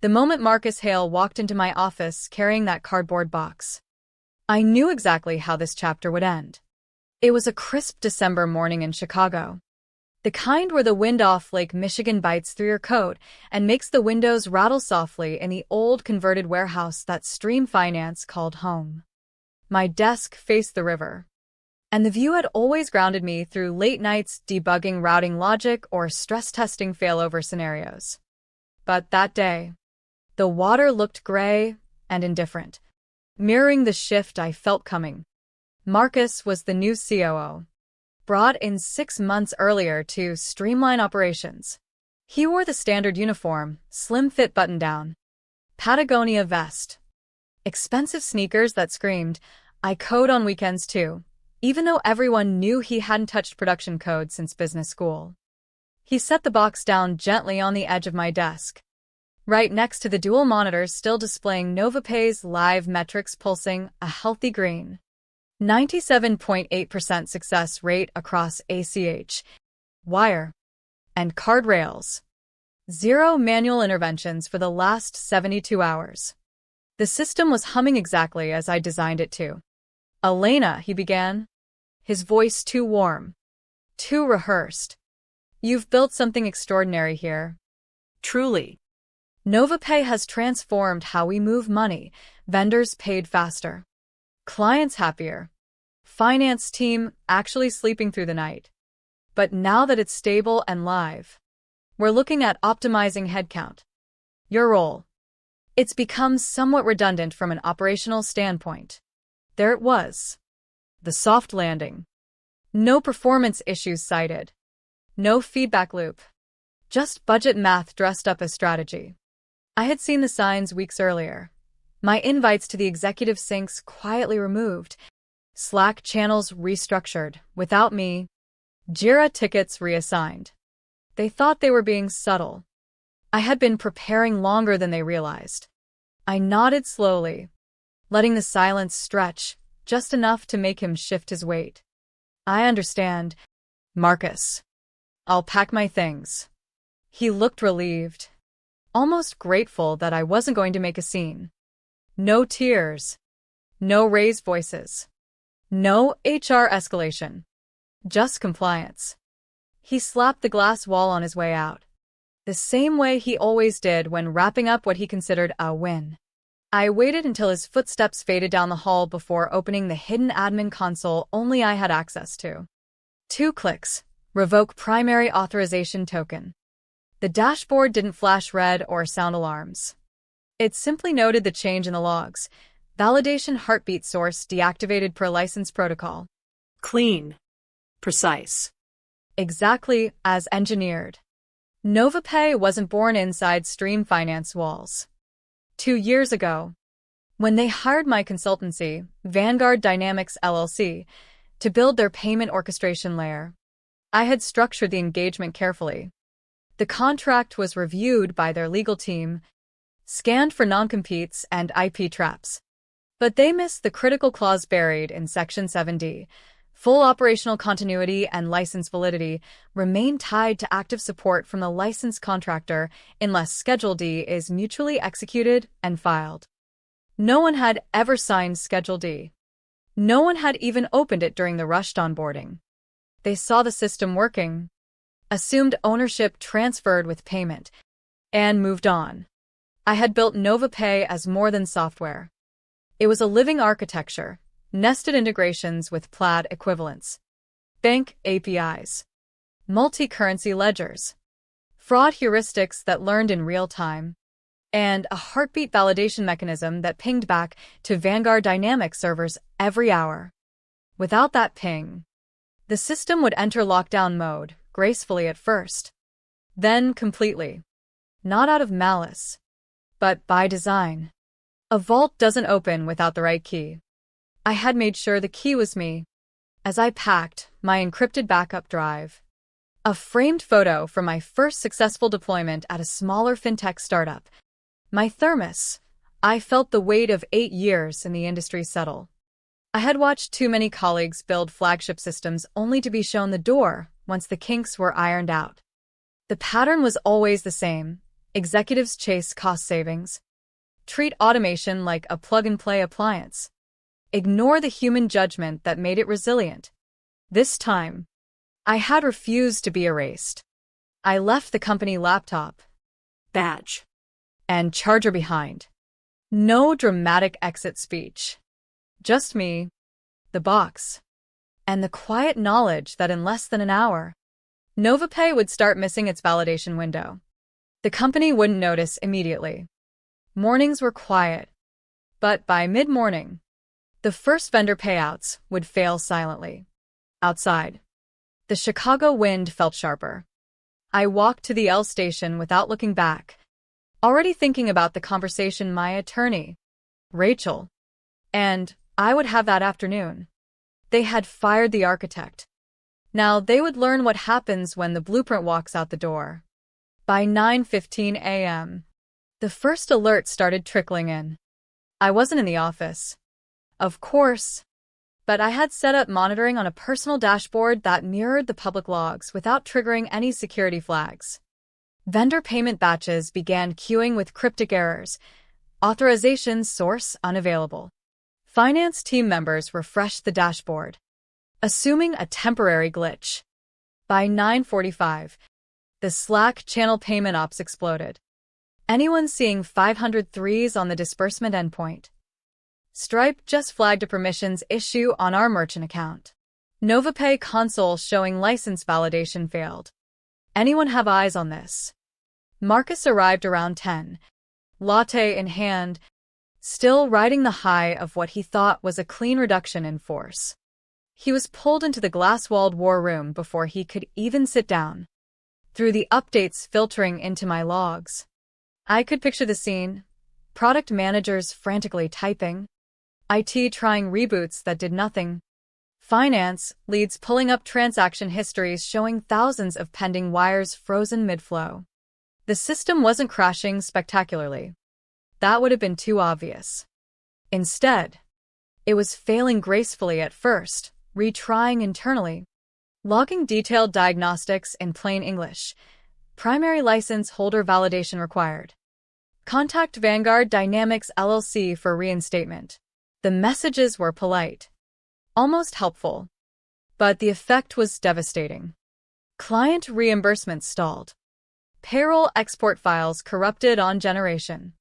the moment Marcus Hale walked into my office carrying that cardboard box. I knew exactly how this chapter would end. It was a crisp December morning in Chicago. The kind where the wind off Lake Michigan bites through your coat and makes the windows rattle softly in the old converted warehouse that Stream Finance called home. My desk faced the river, and the view had always grounded me through late nights debugging routing logic or stress-testing failover scenarios. But that day, the water looked gray and indifferent, mirroring the shift I felt coming. Marcus was the new COO, brought in 6 months earlier to streamline operations. He wore the standard uniform, slim-fit button-down, Patagonia vest, expensive sneakers that screamed, "I code on weekends too," even though everyone knew he hadn't touched production code since business school. He set the box down gently on the edge of my desk, right next to the dual monitors still displaying NovaPay's live metrics pulsing a healthy green. 97.8% success rate across ACH, wire, and card rails. 0 manual interventions for the last 72 hours. The system was humming exactly as I designed it to. "Elena," he began, his voice too warm, too rehearsed. "You've built something extraordinary here. Truly. NovaPay has transformed how we move money, vendors paid faster, clients happier, finance team actually sleeping through the night. But now that it's stable and live, we're looking at optimizing headcount. Your role. It's become somewhat redundant from an operational standpoint." There it was. The soft landing. No performance issues cited. No feedback loop. Just budget math dressed up as strategy. I had seen the signs weeks earlier. My invites to the executive syncs quietly removed. Slack channels restructured, without me. Jira tickets reassigned. They thought they were being subtle. I had been preparing longer than they realized. I nodded slowly, letting the silence stretch, just enough to make him shift his weight. "I understand, Marcus. I'll pack my things." He looked relieved, almost grateful that I wasn't going to make a scene. No tears. No raised voices. No HR escalation. Just compliance. He slapped the glass wall on his way out, the same way he always did when wrapping up what he considered a win. I waited until his footsteps faded down the hall before opening the hidden admin console only I had access to. 2 clicks. Revoke primary authorization token. The dashboard didn't flash red or sound alarms. It simply noted the change in the logs. Validation heartbeat source deactivated per license protocol. Clean. Precise. Exactly as engineered. NovaPay wasn't born inside Stream Finance walls. 2 years ago, when they hired my consultancy, Vanguard Dynamics LLC, to build their payment orchestration layer, I had structured the engagement carefully. The contract was reviewed by their legal team, scanned for non-competes and IP traps. But they missed the critical clause buried in Section 7D. Full operational continuity and license validity remain tied to active support from the licensed contractor unless Schedule D is mutually executed and filed. No one had ever signed Schedule D. No one had even opened it during the rushed onboarding. They saw the system working, assumed ownership transferred with payment, and moved on. I had built NovaPay as more than software. It was a living architecture, nested integrations with Plaid equivalents, bank APIs, multi-currency ledgers, fraud heuristics that learned in real time, and a heartbeat validation mechanism that pinged back to Vanguard Dynamics servers every hour. Without that ping, the system would enter lockdown mode, gracefully at first, then completely. Not out of malice, but by design. A vault doesn't open without the right key. I had made sure the key was me. As I packed my encrypted backup drive, a framed photo from my first successful deployment at a smaller fintech startup, my thermos, I felt the weight of 8 years in the industry settle. I had watched too many colleagues build flagship systems only to be shown the door once the kinks were ironed out. The pattern was always the same. Executives chase cost savings. Treat automation like a plug-and-play appliance. Ignore the human judgment that made it resilient. This time, I had refused to be erased. I left the company laptop, Badge. and charger behind. No dramatic exit speech. Just me, the box, and the quiet knowledge that in less than an hour, NovaPay would start missing its validation window. The company wouldn't notice immediately. Mornings were quiet, but by mid-morning, the first vendor payouts would fail silently. Outside, the Chicago wind felt sharper. I walked to the L station without looking back, already thinking about the conversation my attorney, Rachel, and I would have that afternoon. They had fired the architect. Now they would learn what happens when the blueprint walks out the door. By 9:15 a.m., the first alert started trickling in. I wasn't in the office, of course, but I had set up monitoring on a personal dashboard that mirrored the public logs without triggering any security flags. Vendor payment batches began queuing with cryptic errors. Authorization source unavailable. Finance team members refreshed the dashboard, assuming a temporary glitch. By 9:45, the Slack channel payment ops exploded. Anyone seeing 503s on the disbursement endpoint? Stripe just flagged a permissions issue on our merchant account. NovaPay console showing license validation failed. Anyone have eyes on this? Marcus arrived around 10, latte in hand, still riding the high of what he thought was a clean reduction in force. He was pulled into the glass-walled war room before he could even sit down. Through the updates filtering into my logs, I could picture the scene: product managers frantically typing, IT trying reboots that did nothing, finance leads pulling up transaction histories showing thousands of pending wires frozen mid-flow. The system wasn't crashing spectacularly. That would have been too obvious. Instead, it was failing gracefully at first, retrying internally, logging detailed diagnostics in plain English. Primary license holder validation required. Contact Vanguard Dynamics LLC for reinstatement. The messages were polite, almost helpful, but the effect was devastating. Client reimbursements stalled. Payroll export files corrupted on generation.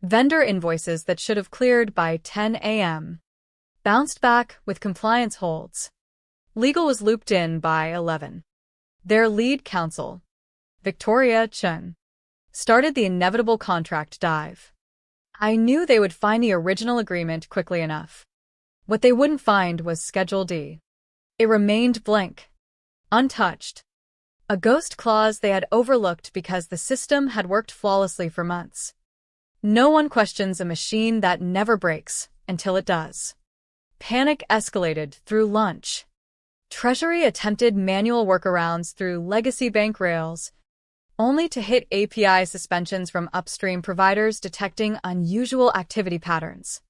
Vendor invoices that should have cleared by 10 a.m. bounced back with compliance holds. Legal was looped in by 11. Their lead counsel, Victoria Chen, started the inevitable contract dive. I knew they would find the original agreement quickly enough. What they wouldn't find was Schedule D. It remained blank, untouched. A ghost clause they had overlooked because the system had worked flawlessly for months. No one questions a machine that never breaks until it does. Panic escalated through lunch. Treasury attempted manual workarounds through legacy bank rails, only to hit API suspensions from upstream providers detecting unusual activity patterns.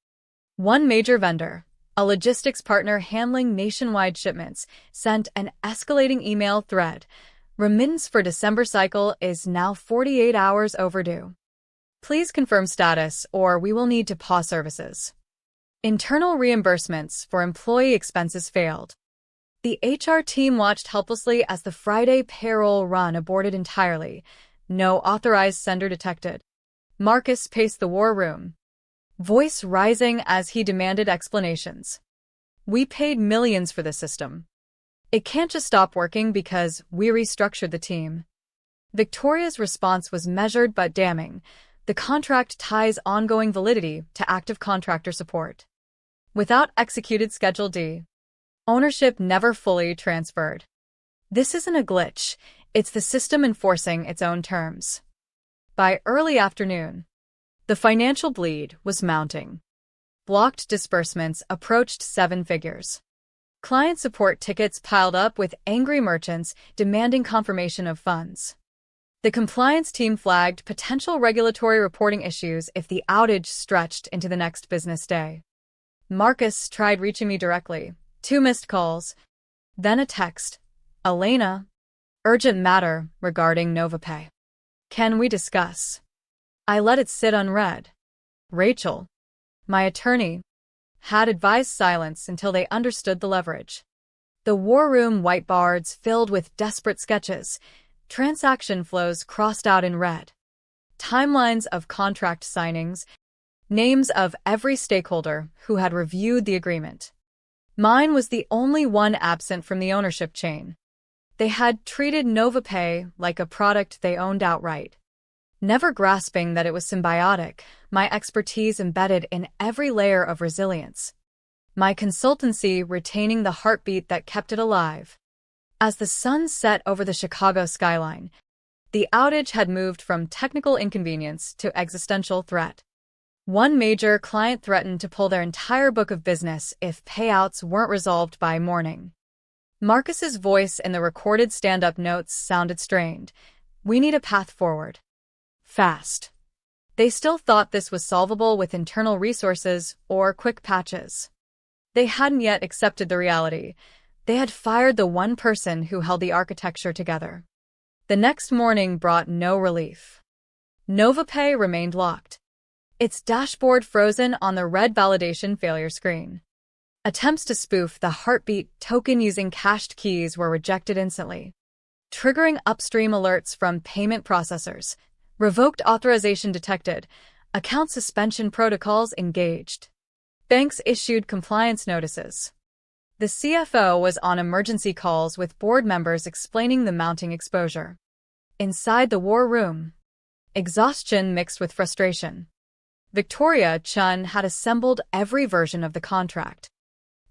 One major vendor, a logistics partner handling nationwide shipments, sent an escalating email thread. Remittance for December cycle is now 48 hours overdue. Please confirm status or we will need to pause services. Internal reimbursements for employee expenses failed. The HR team watched helplessly as the Friday payroll run aborted entirely. No authorized sender detected. Marcus paced the war room, voice rising as he demanded explanations. We paid millions for this system. It can't just stop working because we restructured the team. Victoria's response was measured but damning. The contract ties ongoing validity to active contractor support. Without executed Schedule D, ownership never fully transferred. This isn't a glitch, it's the system enforcing its own terms. By early afternoon, the financial bleed was mounting. Blocked disbursements approached 7 figures. Client support tickets piled up with angry merchants demanding confirmation of funds. The compliance team flagged potential regulatory reporting issues if the outage stretched into the next business day. Marcus tried reaching me directly. 2 missed calls. Then a text. Elena. Urgent matter regarding NovaPay. Can we discuss? I let it sit unread. Rachel, my attorney, had advised silence until they understood the leverage. The war room whiteboards filled with desperate sketches, transaction flows crossed out in red, timelines of contract signings, names of every stakeholder who had reviewed the agreement. Mine was the only one absent from the ownership chain. They had treated NovaPay like a product they owned outright. Never grasping that it was symbiotic, my expertise embedded in every layer of resilience. My consultancy retaining the heartbeat that kept it alive. As the sun set over the Chicago skyline, the outage had moved from technical inconvenience to existential threat. One major client threatened to pull their entire book of business if payouts weren't resolved by morning. Marcus's voice in the recorded stand-up notes sounded strained. We need a path forward. Fast. They still thought this was solvable with internal resources or quick patches. They hadn't yet accepted the reality. They had fired the one person who held the architecture together. The next morning brought no relief. NovaPay remained locked, its dashboard frozen on the red validation failure screen. Attempts to spoof the heartbeat token using cached keys were rejected instantly, triggering upstream alerts from payment processors. Revoked authorization detected. Account suspension protocols engaged. Banks issued compliance notices. The CFO was on emergency calls with board members explaining the mounting exposure. Inside the war room, exhaustion mixed with frustration. Victoria Chun had assembled every version of the contract.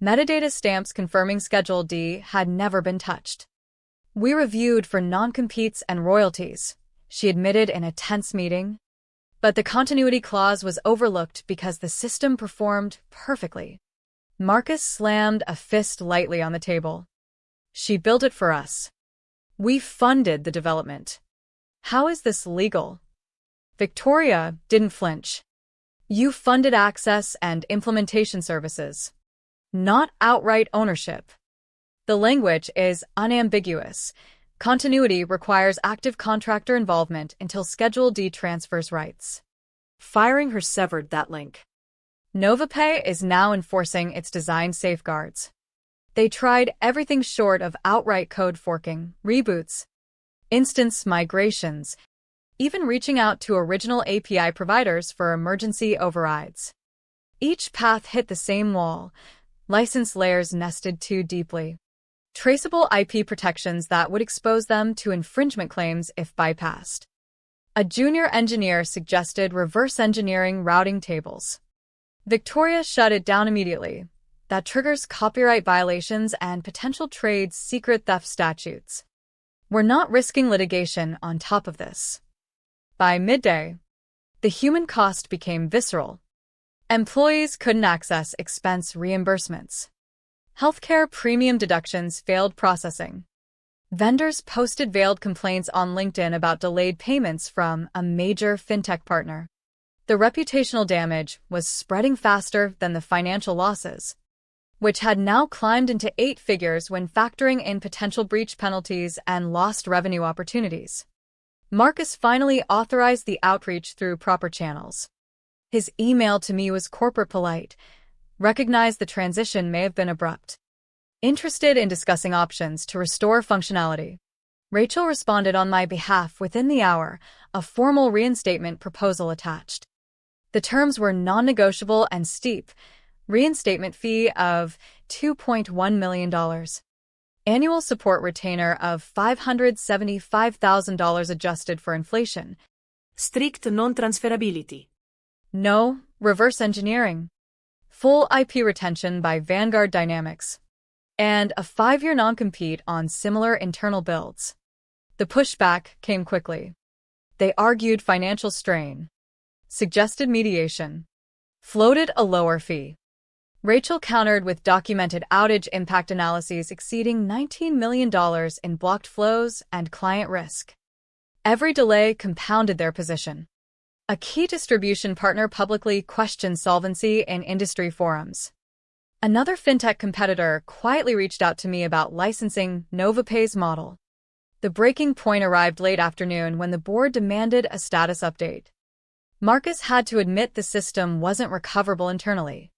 Metadata stamps confirming Schedule D had never been touched. We reviewed for non-competes and royalties, she admitted in a tense meeting. But the continuity clause was overlooked because the system performed perfectly. Marcus slammed a fist lightly on the table. She built it for us. We funded the development. How is this legal? Victoria didn't flinch. You funded access and implementation services, not outright ownership. The language is unambiguous. Continuity requires active contractor involvement until Schedule D transfers rights. Firing her severed that link. NovaPay is now enforcing its design safeguards. They tried everything short of outright code forking, reboots, instance migrations, even reaching out to original API providers for emergency overrides. Each path hit the same wall, license layers nested too deeply. Traceable IP protections that would expose them to infringement claims if bypassed. A junior engineer suggested reverse engineering routing tables. Victoria shut it down immediately. That triggers copyright violations and potential trade secret theft statutes. We're not risking litigation on top of this. By midday, the human cost became visceral. Employees couldn't access expense reimbursements. Healthcare premium deductions failed processing. Vendors posted veiled complaints on LinkedIn about delayed payments from a major fintech partner. The reputational damage was spreading faster than the financial losses, which had now climbed into 8 figures when factoring in potential breach penalties and lost revenue opportunities. Marcus finally authorized the outreach through proper channels. His email to me was corporate polite, recognized the transition may have been abrupt. Interested in discussing options to restore functionality. Rachel responded on my behalf within the hour, a formal reinstatement proposal attached. The terms were non-negotiable and steep. Reinstatement fee of $2.1 million. Annual support retainer of $575,000 adjusted for inflation. Strict non-transferability. No reverse engineering. Full IP retention by Vanguard Dynamics. And a 5-year non-compete on similar internal builds. The pushback came quickly. They argued financial strain, suggested mediation, floated a lower fee. Rachel countered with documented outage impact analyses exceeding $19 million in blocked flows and client risk. Every delay compounded their position. A key distribution partner publicly questioned solvency in industry forums. Another fintech competitor quietly reached out to me about licensing NovaPay's model. The breaking point arrived late afternoon when the board demanded a status update. Marcus had to admit the system wasn't recoverable internally.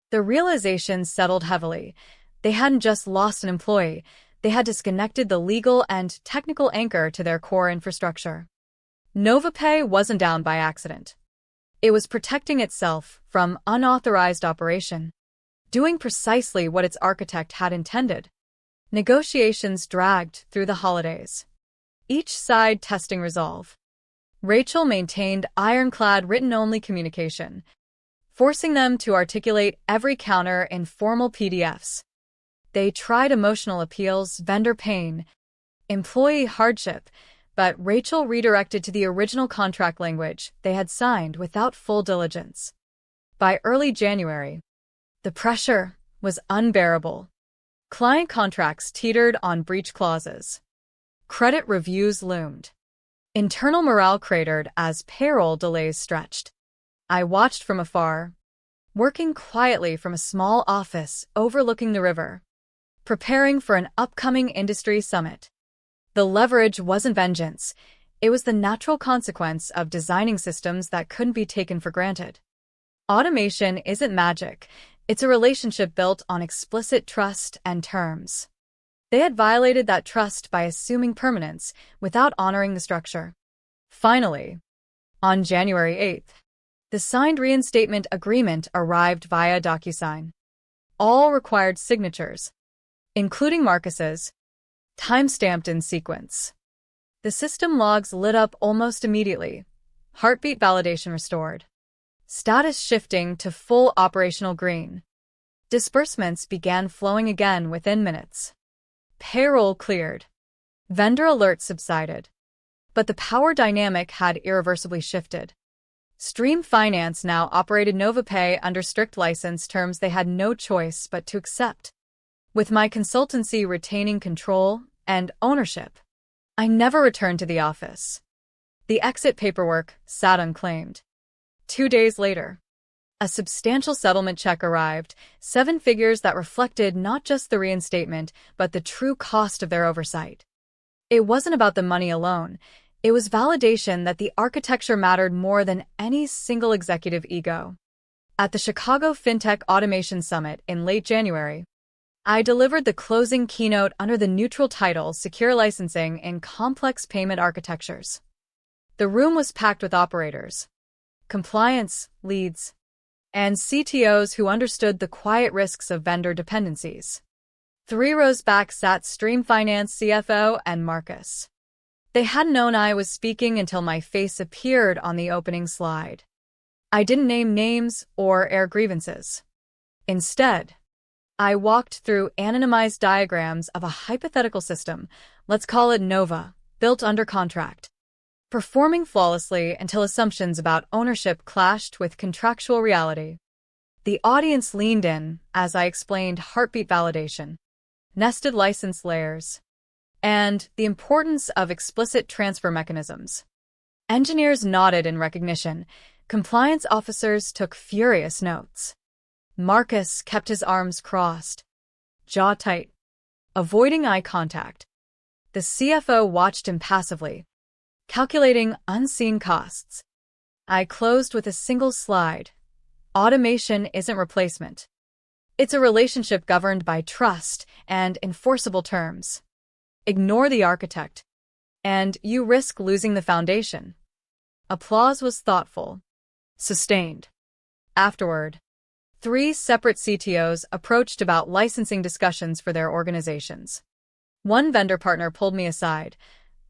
The realization settled heavily. They hadn't just lost an employee, they had disconnected the legal and technical anchor to their core infrastructure. NovaPay wasn't down by accident. It was protecting itself from unauthorized operation, doing precisely what its architect had intended. Negotiations dragged through the holidays, each side testing resolve. Rachel maintained ironclad written-only communication, forcing them to articulate every counter in formal PDFs. They tried emotional appeals, vendor pain, employee hardship, but Rachel redirected to the original contract language they had signed without full diligence. By early January, the pressure was unbearable. Client contracts teetered on breach clauses. Credit reviews loomed. Internal morale cratered as payroll delays stretched. I watched from afar, working quietly from a small office overlooking the river, preparing for an upcoming industry summit. The leverage wasn't vengeance, it was the natural consequence of designing systems that couldn't be taken for granted. Automation isn't magic, it's a relationship built on explicit trust and terms. They had violated that trust by assuming permanence without honoring the structure. Finally, on January 8th, the signed reinstatement agreement arrived via DocuSign. All required signatures, including Marcus's, time-stamped in sequence. The system logs lit up almost immediately, heartbeat validation restored, status shifting to full operational green. Disbursements began flowing again within minutes. Payroll cleared. Vendor alerts subsided. But the power dynamic had irreversibly shifted. Stream Finance now operated NovaPay under strict license terms they had no choice but to accept. With my consultancy retaining control and ownership, I never returned to the office. The exit paperwork sat unclaimed. 2 days later, a substantial settlement check arrived, 7 figures that reflected not just the reinstatement, but the true cost of their oversight. It wasn't about the money alone. It was validation that the architecture mattered more than any single executive ego. At the Chicago FinTech Automation Summit in late January, I delivered the closing keynote under the neutral title Secure Licensing in Complex Payment Architectures. The room was packed with operators, compliance leads, and CTOs who understood the quiet risks of vendor dependencies. 3 rows back sat Stream Finance CFO and Marcus. They hadn't known I was speaking until my face appeared on the opening slide. I didn't name names or air grievances. Instead, I walked through anonymized diagrams of a hypothetical system, let's call it Nova, built under contract, performing flawlessly until assumptions about ownership clashed with contractual reality. The audience leaned in as I explained heartbeat validation, nested license layers, and the importance of explicit transfer mechanisms. Engineers nodded in recognition. Compliance officers took furious notes. Marcus kept his arms crossed, jaw tight, avoiding eye contact. The CFO watched impassively, calculating unseen costs. I closed with a single slide. Automation isn't replacement. It's a relationship governed by trust and enforceable terms. Ignore the architect, and you risk losing the foundation. Applause was thoughtful, sustained. Afterward, 3 separate CTOs approached about licensing discussions for their organizations. One vendor partner pulled me aside.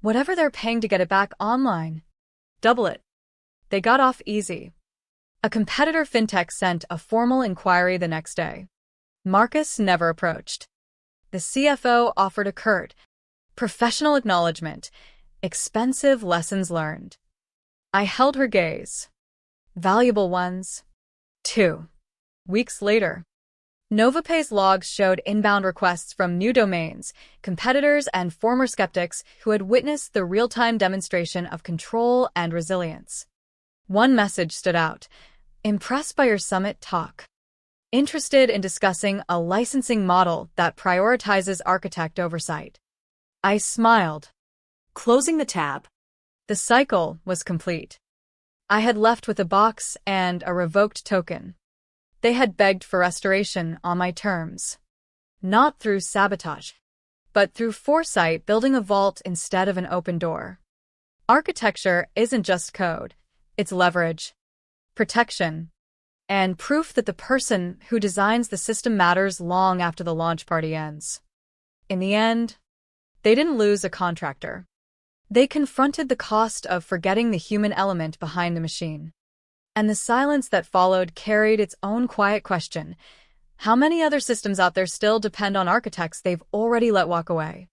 Whatever they're paying to get it back online, double it. They got off easy. A competitor fintech sent a formal inquiry the next day. Marcus never approached. The CFO offered a curt, professional acknowledgement, expensive lessons learned. I held her gaze. Valuable ones. 2 weeks later, NovaPay's logs showed inbound requests from new domains, competitors, and former skeptics who had witnessed the real-time demonstration of control and resilience. One message stood out. Impressed by your summit talk. Interested in discussing a licensing model that prioritizes architect oversight. I smiled. Closing the tab. The cycle was complete. I had left with a box and a revoked token. They had begged for restoration on my terms. Not through sabotage, but through foresight, building a vault instead of an open door. Architecture isn't just code, it's leverage, protection, and proof that the person who designs the system matters long after the launch party ends. In the end, they didn't lose a contractor. They confronted the cost of forgetting the human element behind the machine. And the silence that followed carried its own quiet question. How many other systems out there still depend on architects they've already let walk away?